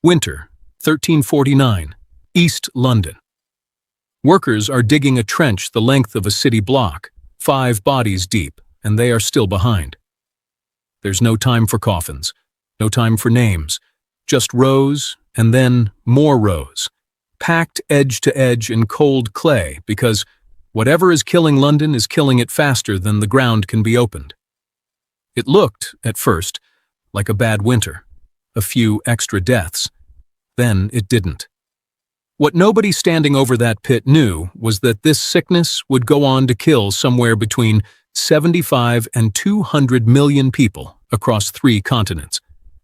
Winter, 1349, East London. Workers are digging a trench the length of a city block, 5 bodies deep, and they are still behind. There's no time for coffins, no time for names, just rows and then more rows, packed edge to edge in cold clay because whatever is killing London is killing it faster than the ground can be opened. It looked, at first, like a bad winter, a few extra deaths. Then it didn't. What nobody standing over that pit knew was that this sickness would go on to kill somewhere between 75 and 200 million people across 3 continents,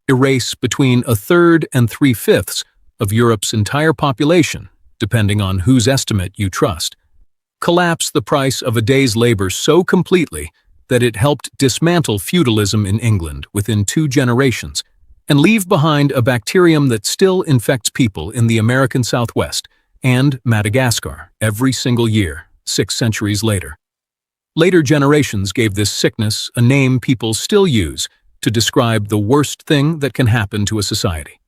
erase between 1/3 and 3/5 of Europe's entire population, depending on whose estimate you trust, collapse the price of a day's labor so completely that it helped dismantle feudalism in England within 2 generations, and leave behind a bacterium that still infects people in the American Southwest and Madagascar every single year, 6 centuries later. Later generations gave this sickness a name people still use to describe the worst thing that can happen to a society: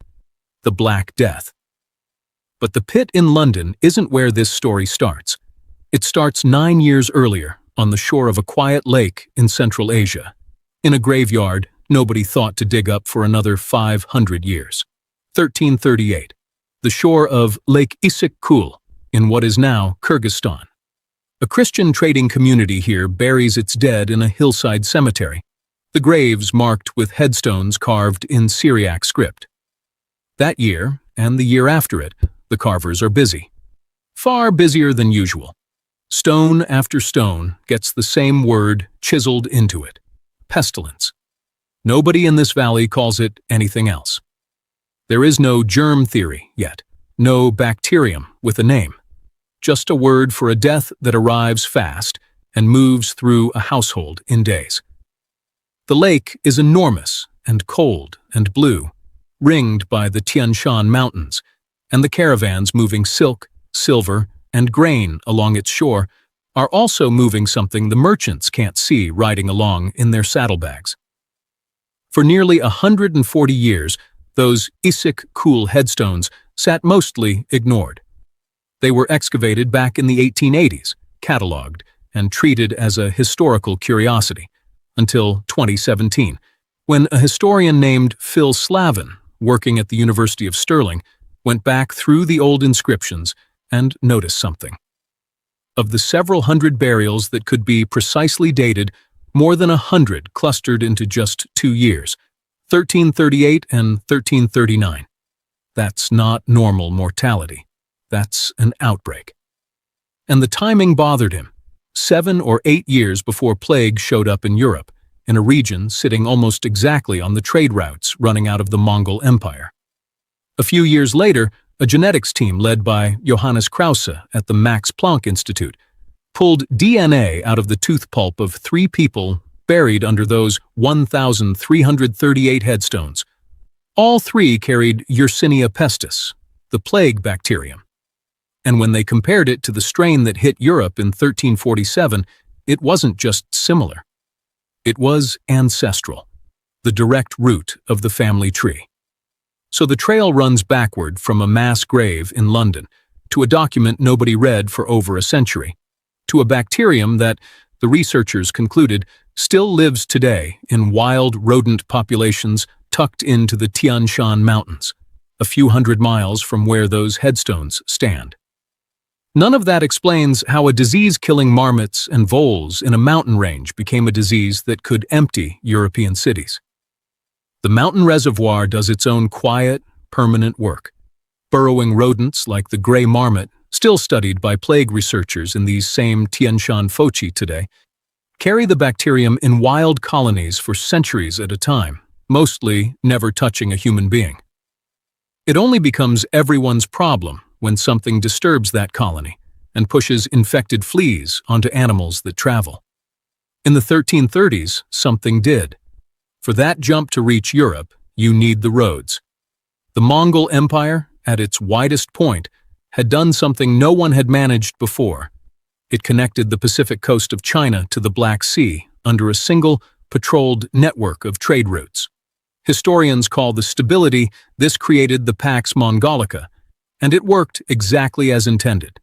the Black Death. But the pit in London isn't where this story starts. It starts 9 years earlier, on the shore of a quiet lake in Central Asia, in a graveyard nobody thought to dig up for another 500 years. 1338, the shore of Lake Issyk-Kul, in what is now Kyrgyzstan. A Christian trading community here buries its dead in a hillside cemetery, the graves marked with headstones carved in Syriac script. That year, and the year after it, the carvers are busy. Far busier than usual. Stone after stone gets the same word chiseled into it: pestilence. Nobody in this valley calls it anything else. There is no germ theory yet, no bacterium with a name. Just a word for a death that arrives fast and moves through a household in days. The lake is enormous and cold and blue, ringed by the Tian Shan Mountains, and the caravans moving silk, silver, and grain along its shore are also moving something the merchants can't see riding along in their saddlebags. For nearly 140 years, those Issyk-Kul headstones sat mostly ignored. They were excavated back in the 1880s, catalogued, and treated as a historical curiosity, until 2017, when a historian named Phil Slavin, working at the University of Stirling, went back through the old inscriptions and noticed something. Of the several hundred burials that could be precisely dated, more than 100 clustered into just 2 years, 1338 and 1339. That's not normal mortality. That's an outbreak. And the timing bothered him. 7 or 8 years before plague showed up in Europe, in a region sitting almost exactly on the trade routes running out of the Mongol Empire. A few years later, a genetics team led by Johannes Krause at the Max Planck Institute pulled DNA out of the tooth pulp of 3 people buried under those 1,338 headstones. All 3 carried Yersinia pestis, the plague bacterium. And when they compared it to the strain that hit Europe in 1347, it wasn't just similar. It was ancestral, the direct root of the family tree. So the trail runs backward from a mass grave in London to a document nobody read for over a century, to a bacterium that, the researchers concluded, still lives today in wild rodent populations tucked into the Tian Shan Mountains, a few hundred miles from where those headstones stand. None of that explains how a disease killing marmots and voles in a mountain range became a disease that could empty European cities. The mountain reservoir does its own quiet, permanent work. Burrowing rodents like the gray marmot, still studied by plague researchers in these same Tian Shan foci today, carry the bacterium in wild colonies for centuries at a time, mostly never touching a human being. It only becomes everyone's problem when something disturbs that colony and pushes infected fleas onto animals that travel. In the 1330s, something did. For that jump to reach Europe, you need the roads. The Mongol Empire, at its widest point, had done something no one had managed before. It connected the Pacific coast of China to the Black Sea under a single, patrolled network of trade routes. Historians call the stability this created the Pax Mongolica, and it worked exactly as intended.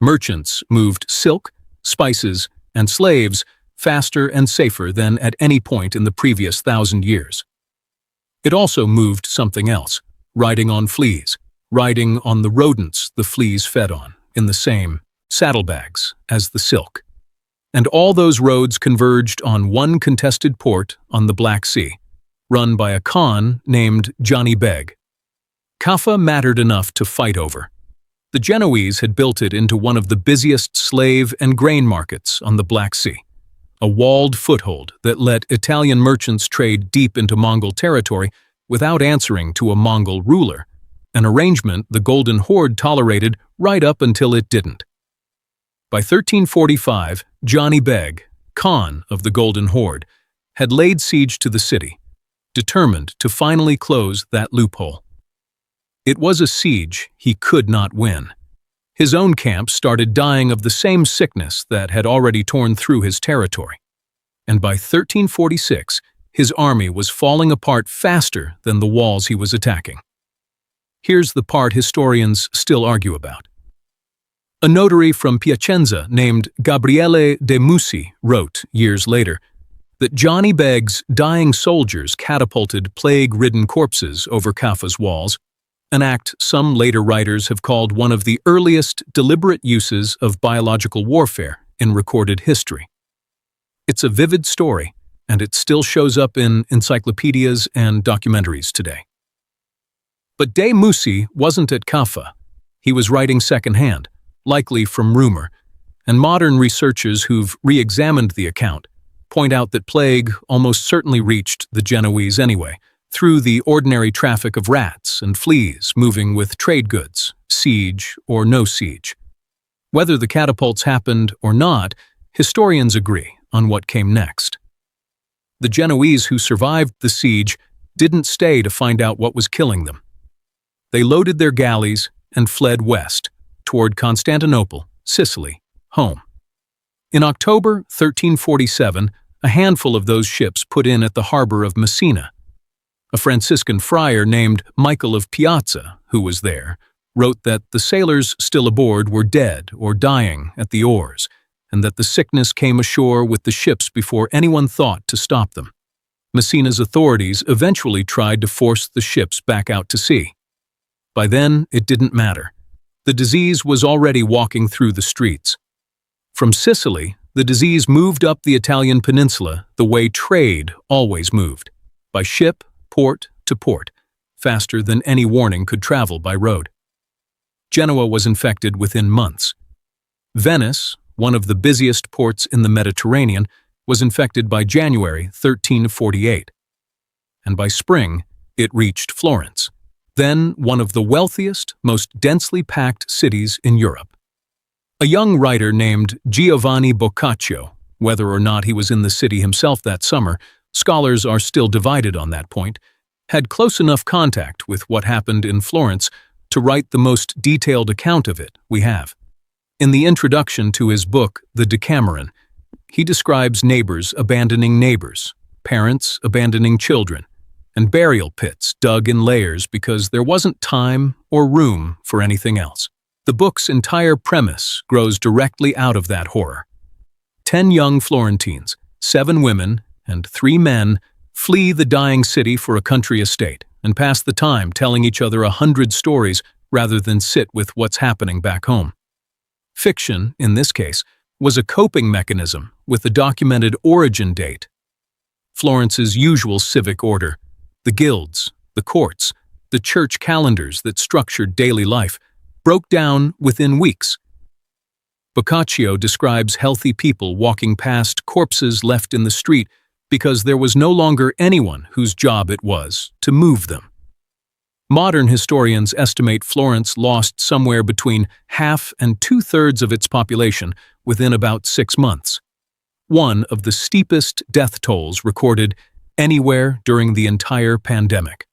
Merchants moved silk, spices, and slaves faster and safer than at any point in the previous 1,000 years. It also moved something else, riding on fleas, riding on the rodents the fleas fed on, in the same saddlebags as the silk. And all those roads converged on one contested port on the Black Sea, run by a Khan named Johnny Beg. Caffa mattered enough to fight over. The Genoese had built it into one of the busiest slave and grain markets on the Black Sea, a walled foothold that let Italian merchants trade deep into Mongol territory without answering to a Mongol ruler, an arrangement the Golden Horde tolerated right up until it didn't. By 1345, Johnny Beg, Khan of the Golden Horde, had laid siege to the city, determined to finally close that loophole. It was a siege he could not win. His own camp started dying of the same sickness that had already torn through his territory. And by 1346, his army was falling apart faster than the walls he was attacking. Here's the part historians still argue about. A notary from Piacenza named Gabriele de Musi wrote, years later, that Johnny Beg's dying soldiers catapulted plague-ridden corpses over Caffa's walls, an act some later writers have called one of the earliest deliberate uses of biological warfare in recorded history. It's a vivid story, and it still shows up in encyclopedias and documentaries today. But de Musi wasn't at Caffa. He was writing secondhand, likely from rumor, and modern researchers who've re-examined the account point out that plague almost certainly reached the Genoese anyway, through the ordinary traffic of rats and fleas moving with trade goods, siege or no siege. Whether the catapults happened or not, historians agree on what came next. The Genoese who survived the siege didn't stay to find out what was killing them. They loaded their galleys and fled west, toward Constantinople, Sicily, home. In October 1347, a handful of those ships put in at the harbor of Messina. A Franciscan friar named Michael of Piazza, who was there, wrote that the sailors still aboard were dead or dying at the oars, and that the sickness came ashore with the ships before anyone thought to stop them. Messina's authorities eventually tried to force the ships back out to sea. By then, it didn't matter. The disease was already walking through the streets. From Sicily, the disease moved up the Italian peninsula the way trade always moved, by ship, port to port, faster than any warning could travel by road. Genoa was infected within months. Venice, one of the busiest ports in the Mediterranean, was infected by January 1348. And by spring, it reached Florence, then one of the wealthiest, most densely packed cities in Europe. A young writer named Giovanni Boccaccio, whether or not he was in the city himself that summer, scholars are still divided on that point, had close enough contact with what happened in Florence to write the most detailed account of it we have. In the introduction to his book, The Decameron, he describes neighbors abandoning neighbors, parents abandoning children, and burial pits dug in layers because there wasn't time or room for anything else. The book's entire premise grows directly out of that horror. 10 young Florentines, 7 women, and 3 men flee the dying city for a country estate and pass the time telling each other 100 stories rather than sit with what's happening back home. Fiction, in this case, was a coping mechanism with a documented origin date. Florence's usual civic order, the guilds, the courts, the church calendars that structured daily life, broke down within weeks. Boccaccio describes healthy people walking past corpses left in the street because there was no longer anyone whose job it was to move them. Modern historians estimate Florence lost somewhere between half and 2/3 of its population within about 6 months, one of the steepest death tolls recorded anywhere during the entire pandemic.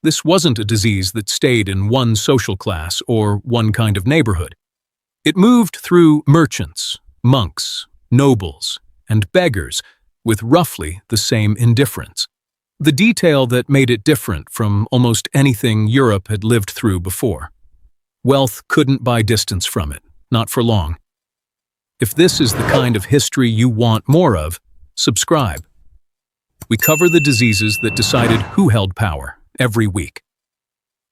This wasn't a disease that stayed in one social class or one kind of neighborhood. It moved through merchants, monks, nobles, and beggars with roughly the same indifference. The detail that made it different from almost anything Europe had lived through before. Wealth couldn't buy distance from it, not for long. If this is the kind of history you want more of, subscribe. We cover the diseases that decided who held power every week.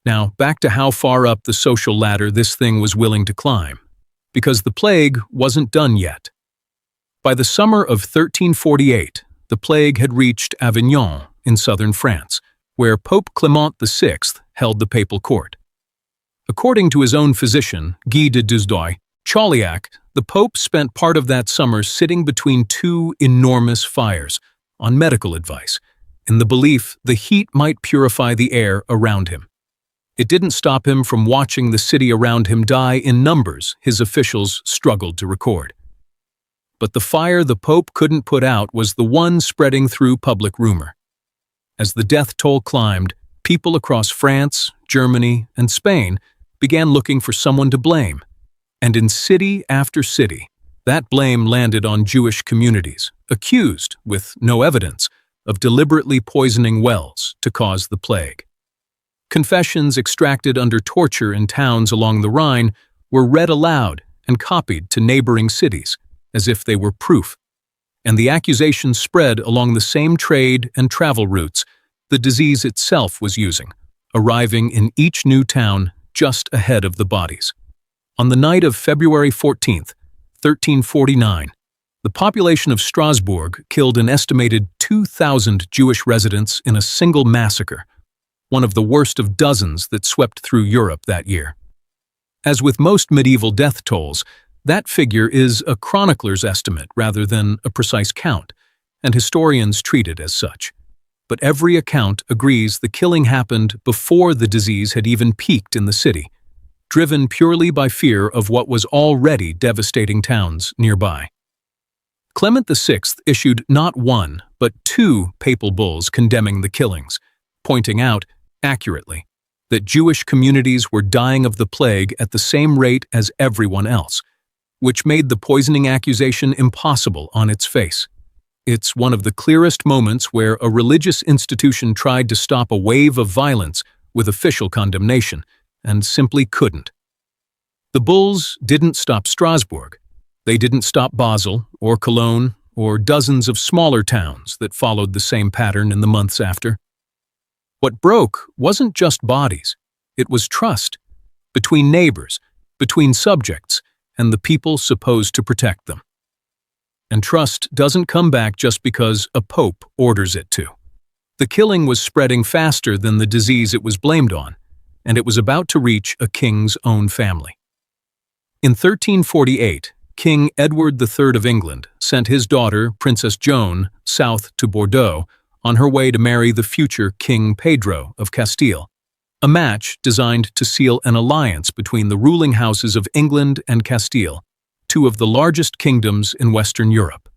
Now, back to how far up the social ladder this thing was willing to climb, because the plague wasn't done yet. By the summer of 1348, the plague had reached Avignon in southern France, where Pope Clement VI held the papal court. According to his own physician, Guy de Chauliac, the Pope spent part of that summer sitting between two enormous fires, on medical advice, in the belief the heat might purify the air around him. It didn't stop him from watching the city around him die in numbers his officials struggled to record. But the fire the Pope couldn't put out was the one spreading through public rumor. As the death toll climbed, people across France, Germany, and Spain began looking for someone to blame. And in city after city, that blame landed on Jewish communities, accused, with no evidence, of deliberately poisoning wells to cause the plague. Confessions extracted under torture in towns along the Rhine were read aloud and copied to neighboring cities, as if they were proof. And the accusations spread along the same trade and travel routes the disease itself was using, arriving in each new town just ahead of the bodies. On the night of February 14th, 1349, the population of Strasbourg killed an estimated 2,000 Jewish residents in a single massacre, one of the worst of dozens that swept through Europe that year. As with most medieval death tolls, that figure is a chronicler's estimate rather than a precise count, and historians treat it as such. But every account agrees the killing happened before the disease had even peaked in the city, driven purely by fear of what was already devastating towns nearby. Clement VI issued not one, but two papal bulls condemning the killings, pointing out, accurately, that Jewish communities were dying of the plague at the same rate as everyone else, which made the poisoning accusation impossible on its face. It's one of the clearest moments where a religious institution tried to stop a wave of violence with official condemnation, and simply couldn't. The bulls didn't stop Strasbourg. They didn't stop Basel or Cologne or dozens of smaller towns that followed the same pattern in the months after. What broke wasn't just bodies. It was trust, between neighbors, between subjects, and the people supposed to protect them. And trust doesn't come back just because a pope orders it to. The killing was spreading faster than the disease it was blamed on, and it was about to reach a king's own family. In 1348, King Edward III of England sent his daughter, Princess Joan, south to Bordeaux on her way to marry the future King Pedro of Castile, a match designed to seal an alliance between the ruling houses of England and Castile, two of the largest kingdoms in Western Europe.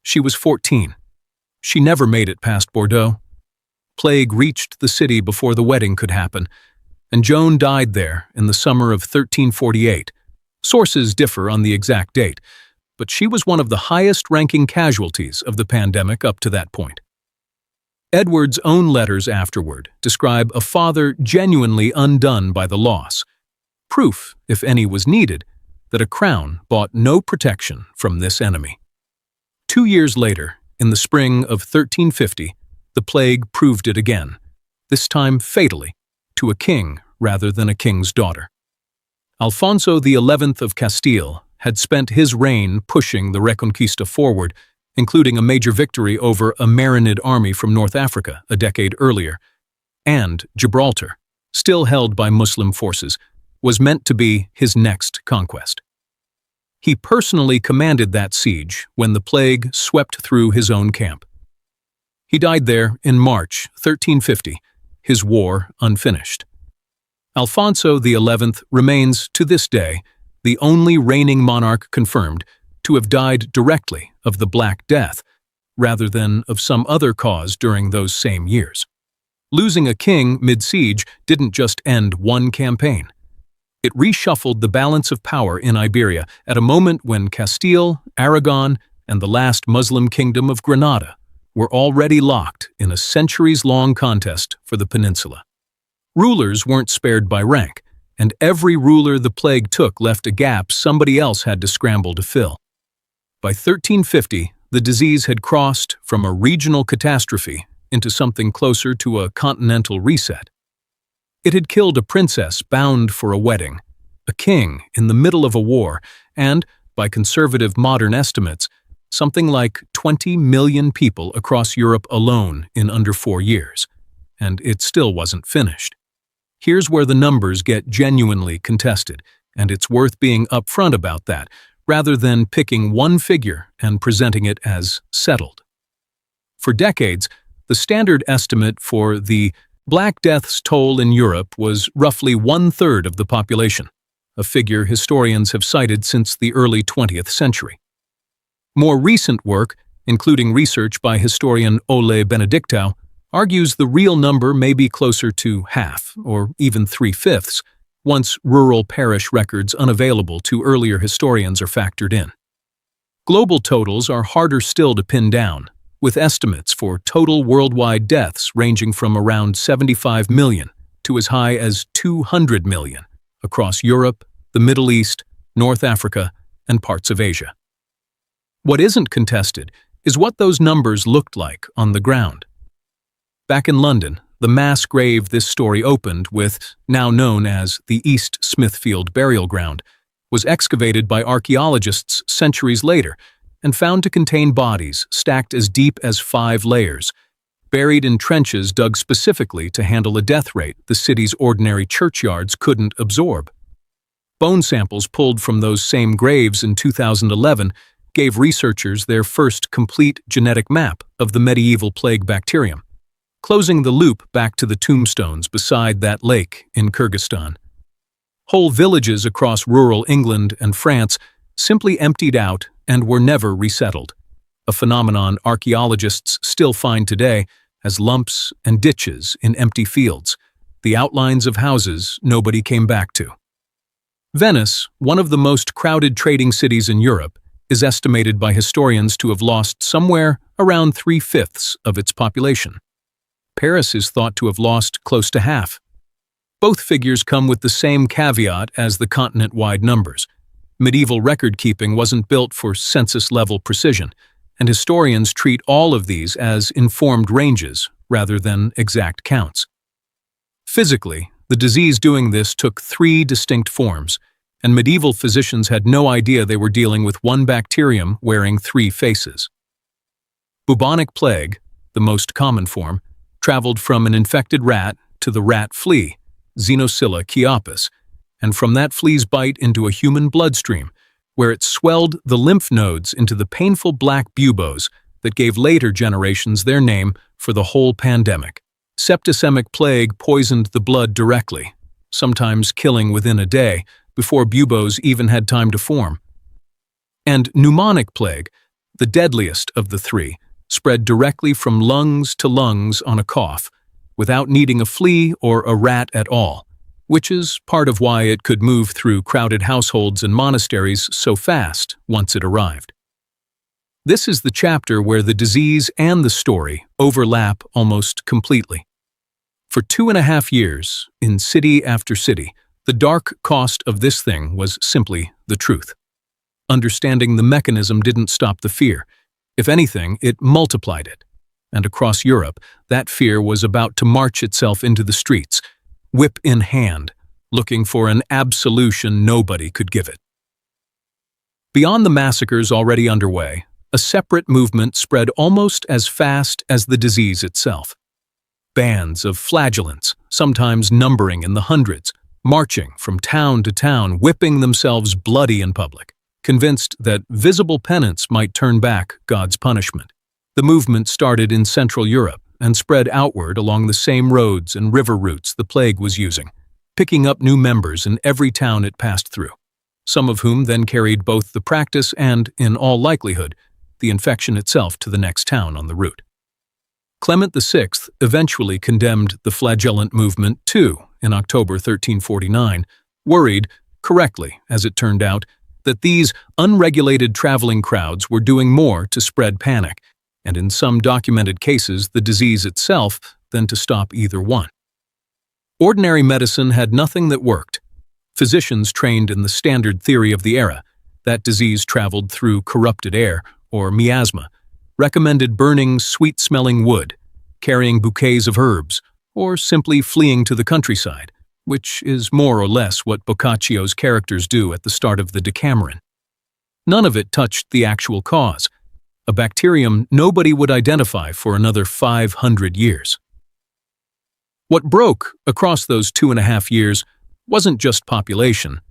She was 14. She never made it past Bordeaux. Plague reached the city before the wedding could happen, and Joan died there in the summer of 1348. Sources differ on the exact date, but she was one of the highest-ranking casualties of the pandemic up to that point. Edward's own letters afterward describe a father genuinely undone by the loss, proof, if any was needed, that a crown bought no protection from this enemy. 2 years later, in the spring of 1350, the plague proved it again, this time fatally, to a king rather than a king's daughter. Alfonso XI of Castile had spent his reign pushing the Reconquista forward, including a major victory over a Marinid army from North Africa a decade earlier, and Gibraltar, still held by Muslim forces, was meant to be his next conquest. He personally commanded that siege when the plague swept through his own camp. He died there in March 1350, his war unfinished. Alfonso XI remains, to this day, the only reigning monarch confirmed to have died directly of the Black Death, rather than of some other cause during those same years. Losing a king mid-siege didn't just end one campaign. It reshuffled the balance of power in Iberia at a moment when Castile, Aragon, and the last Muslim kingdom of Granada were already locked in a centuries-long contest for the peninsula. Rulers weren't spared by rank, and every ruler the plague took left a gap somebody else had to scramble to fill. By 1350, the disease had crossed from a regional catastrophe into something closer to a continental reset. It had killed a princess bound for a wedding, a king in the middle of a war, and, by conservative modern estimates, something like 20 million people across Europe alone in under 4 years. And it still wasn't finished. Here's where the numbers get genuinely contested, and it's worth being upfront about that, rather than picking one figure and presenting it as settled. For decades, the standard estimate for the Black Death's toll in Europe was roughly 1/3 of the population, a figure historians have cited since the early 20th century. More recent work, including research by historian Ole Benedictau, argues the real number may be closer to half, or even 3/5, once rural parish records unavailable to earlier historians are factored in. Global totals are harder still to pin down, with estimates for total worldwide deaths ranging from around 75 million to as high as 200 million across Europe, the Middle East, North Africa, and parts of Asia. What isn't contested is what those numbers looked like on the ground. Back in London, the mass grave this story opened with, now known as the East Smithfield Burial Ground, was excavated by archaeologists centuries later and found to contain bodies stacked as deep as 5 layers, buried in trenches dug specifically to handle a death rate the city's ordinary churchyards couldn't absorb. Bone samples pulled from those same graves in 2011 gave researchers their first complete genetic map of the medieval plague bacterium, closing the loop back to the tombstones beside that lake in Kyrgyzstan. Whole villages across rural England and France simply emptied out and were never resettled, a phenomenon archaeologists still find today as lumps and ditches in empty fields, the outlines of houses nobody came back to. Venice, one of the most crowded trading cities in Europe, is estimated by historians to have lost somewhere around 3/5 of its population. Paris is thought to have lost close to half. Both figures come with the same caveat as the continent-wide numbers. Medieval record-keeping wasn't built for census-level precision, and historians treat all of these as informed ranges rather than exact counts. Physically, the disease doing this took 3 distinct forms, and medieval physicians had no idea they were dealing with one bacterium wearing 3 faces. Bubonic plague, the most common form, traveled from an infected rat to the rat flea, Xenocilla chiapis, and from that flea's bite into a human bloodstream, where it swelled the lymph nodes into the painful black buboes that gave later generations their name for the whole pandemic. Septicemic plague poisoned the blood directly, sometimes killing within a day, before buboes even had time to form. And pneumonic plague, the deadliest of the 3, spread directly from lungs to lungs on a cough, without needing a flea or a rat at all, which is part of why it could move through crowded households and monasteries so fast once it arrived. This is the chapter where the disease and the story overlap almost completely. For 2.5 years, in city after city, the dark cost of this thing was simply the truth. Understanding the mechanism didn't stop the fear. If anything, it multiplied it. And across Europe, that fear was about to march itself into the streets, whip in hand, looking for an absolution nobody could give it. Beyond the massacres already underway, a separate movement spread almost as fast as the disease itself. Bands of flagellants, sometimes numbering in the hundreds, marching from town to town, whipping themselves bloody in public, convinced that visible penance might turn back God's punishment. The movement started in Central Europe and spread outward along the same roads and river routes the plague was using, picking up new members in every town it passed through, some of whom then carried both the practice and, in all likelihood, the infection itself to the next town on the route. Clement VI eventually condemned the flagellant movement too in October 1349, worried, correctly as it turned out, that these unregulated traveling crowds were doing more to spread panic, and in some documented cases the disease itself, than to stop either one. Ordinary medicine had nothing that worked. Physicians trained in the standard theory of the era, that disease traveled through corrupted air, or miasma, recommended burning sweet-smelling wood, carrying bouquets of herbs, or simply fleeing to the countryside, which is more or less what Boccaccio's characters do at the start of the Decameron. None of it touched the actual cause, a bacterium nobody would identify for another 500 years. What broke across those 2.5 years wasn't just population,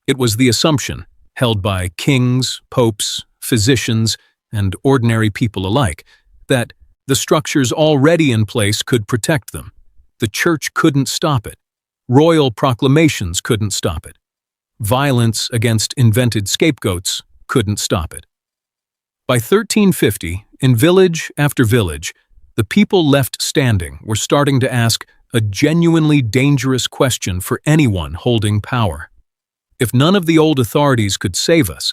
it was the assumption, held by kings, popes, physicians, and ordinary people alike, that the structures already in place could protect them. The church couldn't stop it. Royal proclamations couldn't stop it. Violence against invented scapegoats couldn't stop it. By 1350, in village after village, the people left standing were starting to ask a genuinely dangerous question for anyone holding power. If none of the old authorities could save us,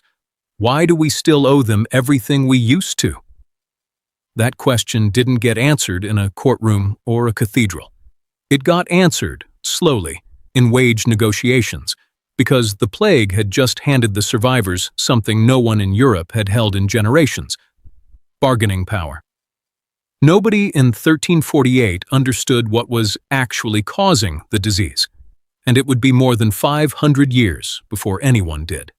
why do we still owe them everything we used to? That question didn't get answered in a courtroom or a cathedral. It got answered, slowly, in wage negotiations, because the plague had just handed the survivors something no one in Europe had held in generations: bargaining power. Nobody in 1348 understood what was actually causing the disease, and it would be more than 500 years before anyone did.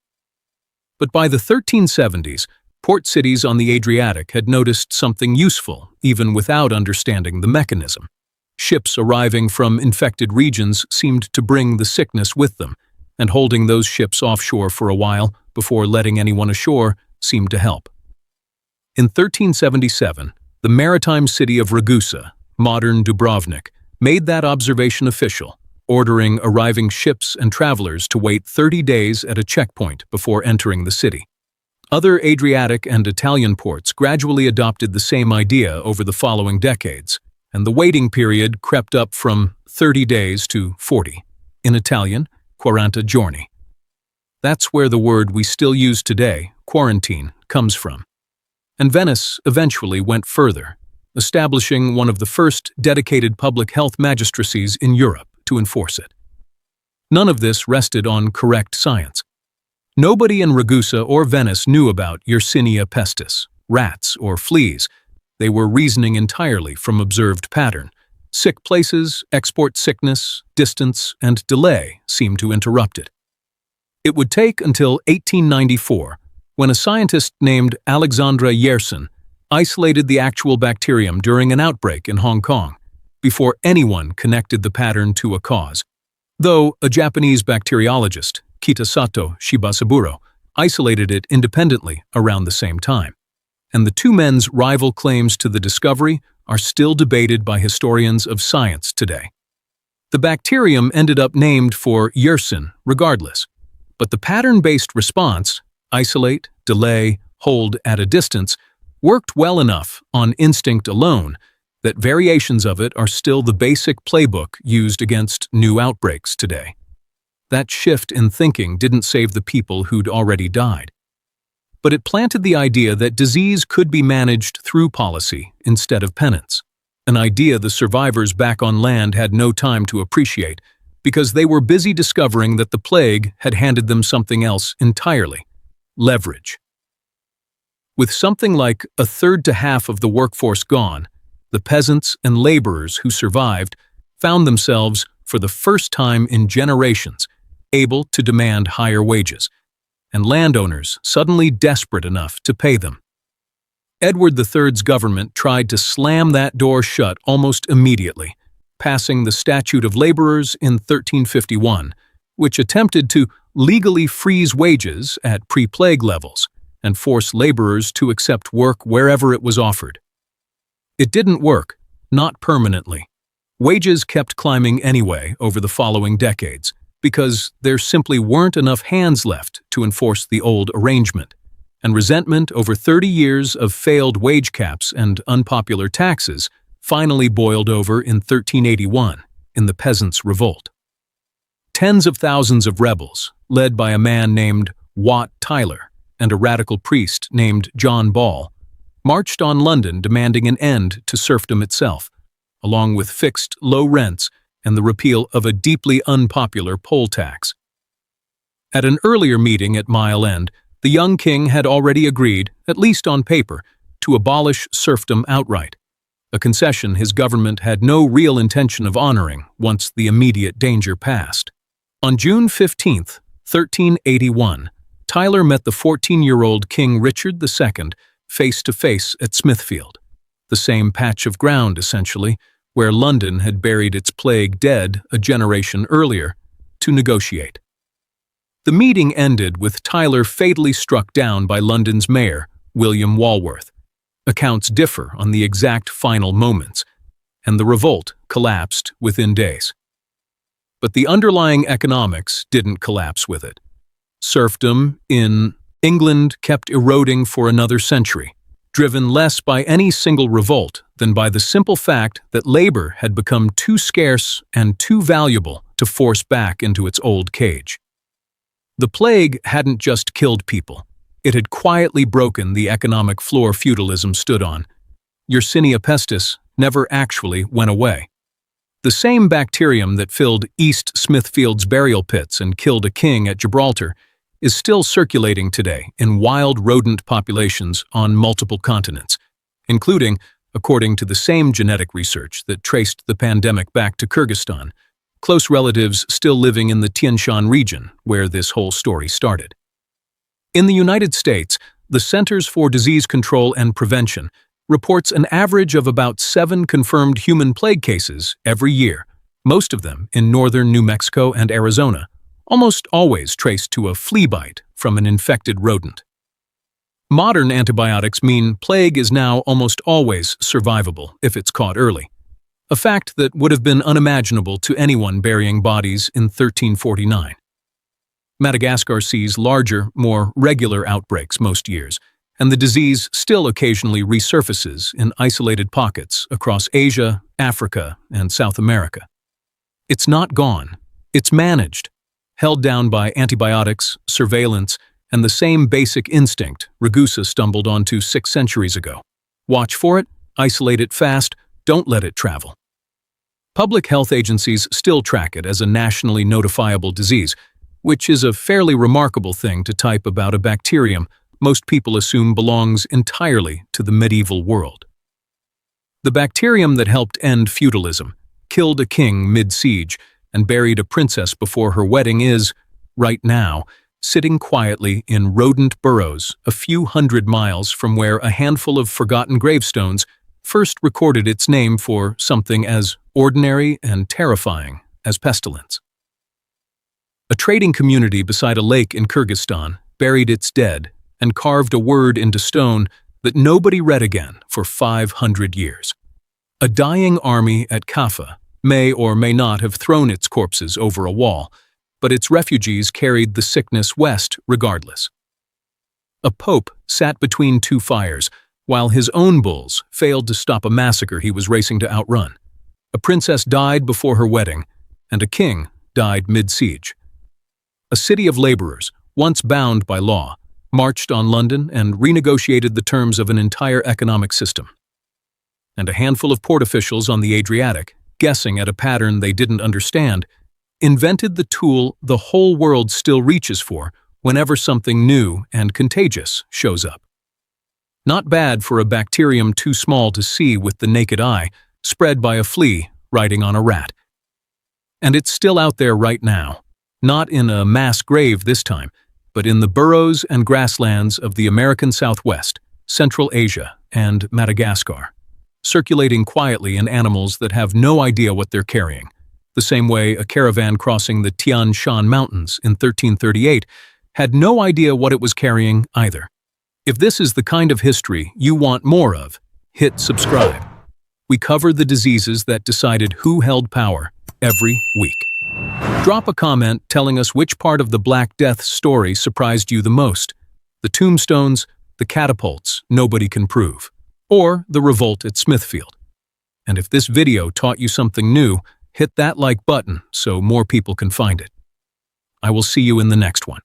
But by the 1370s, port cities on the Adriatic had noticed something useful, even without understanding the mechanism. Ships arriving from infected regions seemed to bring the sickness with them, and holding those ships offshore for a while before letting anyone ashore seemed to help. In 1377, the maritime city of Ragusa, modern Dubrovnik, made that observation official, ordering arriving ships and travelers to wait 30 days at a checkpoint before entering the city. Other Adriatic and Italian ports gradually adopted the same idea over the following decades, and the waiting period crept up from 30 days to 40. In Italian, 40 giorni. That's where the word we still use today, quarantine, comes from. And Venice eventually went further, establishing one of the first dedicated public health magistracies in Europe to enforce it. None of this rested on correct science. Nobody in Ragusa or Venice knew about Yersinia pestis, rats or fleas. They were reasoning entirely from observed pattern. Sick places, export sickness, distance, and delay seemed to interrupt it. It would take until 1894, when a scientist named Alexandre Yersin isolated the actual bacterium during an outbreak in Hong Kong, before anyone connected the pattern to a cause. Though a Japanese bacteriologist, Kitasato Shibasaburo, isolated it independently around the same time. And the two men's rival claims to the discovery are still debated by historians of science today. The bacterium ended up named for Yersin regardless, but the pattern-based response, isolate, delay, hold at a distance, worked well enough on instinct alone that variations of it are still the basic playbook used against new outbreaks today. That shift in thinking didn't save the people who'd already died. But it planted the idea that disease could be managed through policy instead of penance, an idea the survivors back on land had no time to appreciate because they were busy discovering that the plague had handed them something else entirely: leverage. With something like a third to half of the workforce gone, the peasants and laborers who survived found themselves, for the first time in generations, able to demand higher wages, and landowners suddenly desperate enough to pay them. Edward III's government tried to slam that door shut almost immediately, passing the Statute of Laborers in 1351, which attempted to legally freeze wages at pre-plague levels and force laborers to accept work wherever it was offered. It didn't work, not permanently. Wages kept climbing anyway over the following decades, because there simply weren't enough hands left to enforce the old arrangement, and resentment over 30 years of failed wage caps and unpopular taxes finally boiled over in 1381 in the Peasants' Revolt. Tens of thousands of rebels, led by a man named Wat Tyler and a radical priest named John Ball, marched on London demanding an end to serfdom itself, along with fixed low rents and the repeal of a deeply unpopular poll tax. At an earlier meeting at Mile End, the young king had already agreed, at least on paper, to abolish serfdom outright, a concession his government had no real intention of honoring once the immediate danger passed. On June 15, 1381, Tyler met the 14-year-old King Richard II face-to-face at Smithfield, the same patch of ground, essentially, where London had buried its plague dead a generation earlier, to negotiate. The meeting ended with Tyler fatally struck down by London's mayor, William Walworth. Accounts differ on the exact final moments, and the revolt collapsed within days. But the underlying economics didn't collapse with it. Serfdom in England kept eroding for another century, driven less by any single revolt than by the simple fact that labor had become too scarce and too valuable to force back into its old cage. The plague hadn't just killed people. It had quietly broken the economic floor feudalism stood on. Yersinia pestis never actually went away. The same bacterium that filled East Smithfield's burial pits and killed a king at Gibraltar is still circulating today in wild rodent populations on multiple continents, including, according to the same genetic research that traced the pandemic back to Kyrgyzstan, close relatives still living in the Tian Shan region where this whole story started. In the United States, the Centers for Disease Control and Prevention reports an average of about 7 confirmed human plague cases every year, most of them in northern New Mexico and Arizona, almost always traced to a flea bite from an infected rodent. Modern antibiotics mean plague is now almost always survivable if it's caught early, a fact that would have been unimaginable to anyone burying bodies in 1349. Madagascar sees larger, more regular outbreaks most years, and the disease still occasionally resurfaces in isolated pockets across Asia, Africa, and South America. It's not gone. It's managed, held down by antibiotics, surveillance, and the same basic instinct Ragusa stumbled onto 6 centuries ago. Watch for it, isolate it fast, don't let it travel. Public health agencies still track it as a nationally notifiable disease, which is a fairly remarkable thing to type about a bacterium most people assume belongs entirely to the medieval world. The bacterium that helped end feudalism, killed a king mid-siege, and buried a princess before her wedding is, right now, sitting quietly in rodent burrows a few hundred miles from where a handful of forgotten gravestones first recorded its name for something as ordinary and terrifying as pestilence. A trading community beside a lake in Kyrgyzstan buried its dead and carved a word into stone that nobody read again for 500 years. A dying army at Caffa may or may not have thrown its corpses over a wall, but its refugees carried the sickness west regardless. A pope sat between 2 fires, while his own bulls failed to stop a massacre he was racing to outrun. A princess died before her wedding, and a king died mid-siege. A city of laborers, once bound by law, marched on London and renegotiated the terms of an entire economic system. And a handful of port officials on the Adriatic, guessing at a pattern they didn't understand, invented the tool the whole world still reaches for whenever something new and contagious shows up. Not bad for a bacterium too small to see with the naked eye, spread by a flea riding on a rat. And it's still out there right now, not in a mass grave this time, but in the burrows and grasslands of the American Southwest, Central Asia, and Madagascar, circulating quietly in animals that have no idea what they're carrying, the same way a caravan crossing the Tian Shan Mountains in 1338 had no idea what it was carrying either. If this is the kind of history you want more of, hit subscribe. We cover the diseases that decided who held power every week. Drop a comment telling us which part of the Black Death story surprised you the most. The tombstones, the catapults nobody can prove, or the revolt at Smithfield. And if this video taught you something new, hit that like button so more people can find it. I will see you in the next one.